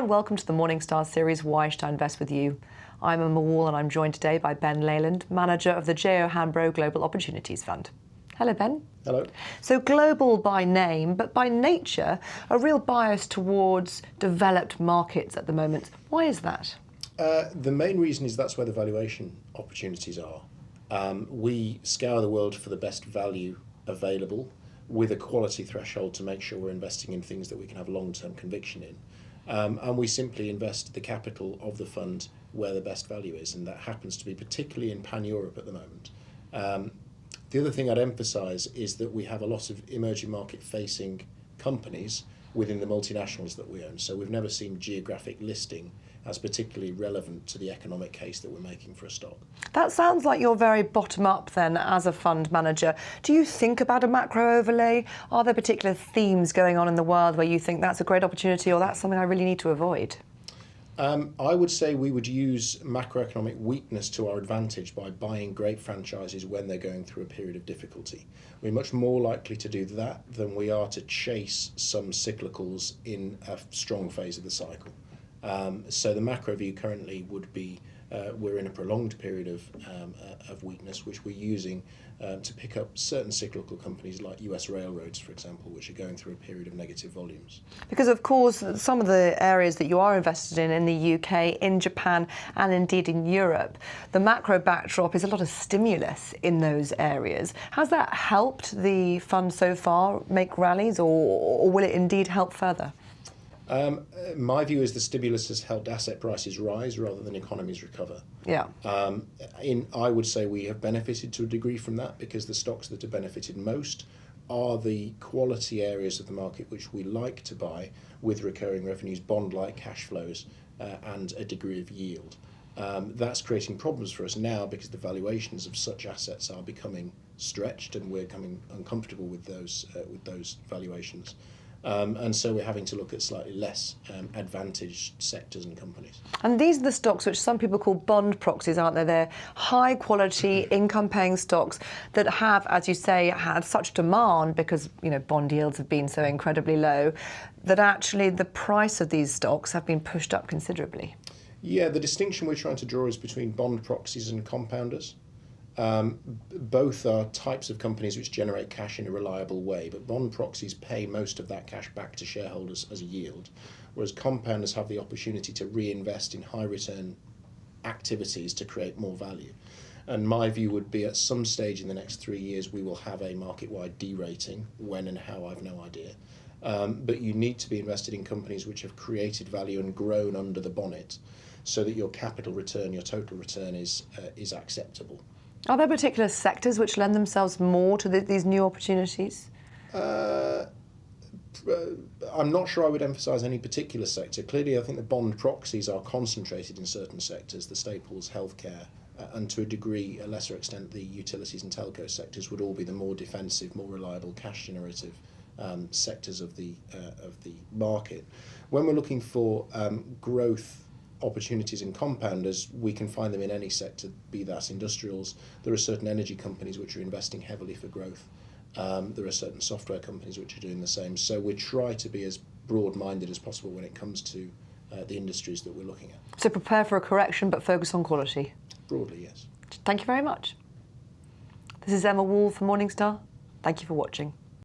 and welcome to the Morningstar series, Why Should I Invest With You? I'm Emma Wall and I'm joined today by Ben Leyland, manager of the Hambro Global Opportunities Fund. Hello, Ben. Hello. So global by name, but by nature, a real bias towards developed markets at the moment. Why is that? The main reason is that's where the valuation opportunities are. We scour the world for the best value available with a quality threshold to make sure we're investing in things that we can have long-term conviction in. And we simply invest the capital of the fund where the best value is, and that happens to be particularly in pan-Europe at the moment. The other thing I'd emphasise is that we have a lot of emerging market facing companies within the multinationals that we own. So we've never seen geographic listing as particularly relevant to the economic case that we're making for a stock. That sounds like you're very bottom up then as a fund manager. Do you think about a macro overlay? Are there particular themes going on in the world where you think that's a great opportunity or that's something I really need to avoid? I would say we would use macroeconomic weakness to our advantage by buying great franchises when they're going through a period of difficulty. We're much more likely to do that than we are to chase some cyclicals in a strong phase of the cycle. So the macro view currently would be we're in a prolonged period of weakness, which we're using to pick up certain cyclical companies like US railroads, for example, which are going through a period of negative volumes. Because, of course, some of the areas that you are invested in the UK, in Japan, and indeed in Europe, the macro backdrop is a lot of stimulus in those areas. Has that helped the fund so far make rallies, or will it indeed help further? My view is the stimulus has helped asset prices rise rather than economies recover. Yeah. I would say we have benefited to a degree from that because the stocks that have benefited most are the quality areas of the market which we like to buy with recurring revenues, bond-like cash flows, and a degree of yield. That's creating problems for us now because the valuations of such assets are becoming stretched and we're becoming uncomfortable with those valuations. And so we're having to look at slightly less advantaged sectors and companies. And these are the stocks which some people call bond proxies, aren't they? They're high quality, income paying stocks that have, as you say, had such demand because, you know, bond yields have been so incredibly low that actually the price of these stocks have been pushed up considerably. Yeah, the distinction we're trying to draw is between bond proxies and compounders. Both are types of companies which generate cash in a reliable way, but bond proxies pay most of that cash back to shareholders as a yield, whereas compounders have the opportunity to reinvest in high return activities to create more value. And my view would be at some stage in the next 3 years we will have a market-wide de-rating. When and how, I've no idea. But you need to be invested in companies which have created value and grown under the bonnet so that your capital return, your total return is acceptable. Are there particular sectors which lend themselves more to these new opportunities? I'm not sure I would emphasise any particular sector. Clearly, I think the bond proxies are concentrated in certain sectors, the staples, healthcare, and to a degree, a lesser extent, the utilities and telco sectors would all be the more defensive, more reliable, cash generative sectors of the market. When we're looking for growth opportunities in compounders, we can find them in any sector, be that industrials. There are certain energy companies which are investing heavily for growth. There are certain software companies which are doing the same. So we try to be as broad-minded as possible when it comes to the industries that we're looking at. So prepare for a correction, but focus on quality? Broadly, yes. Thank you very much. This is Emma Wall for Morningstar. Thank you for watching.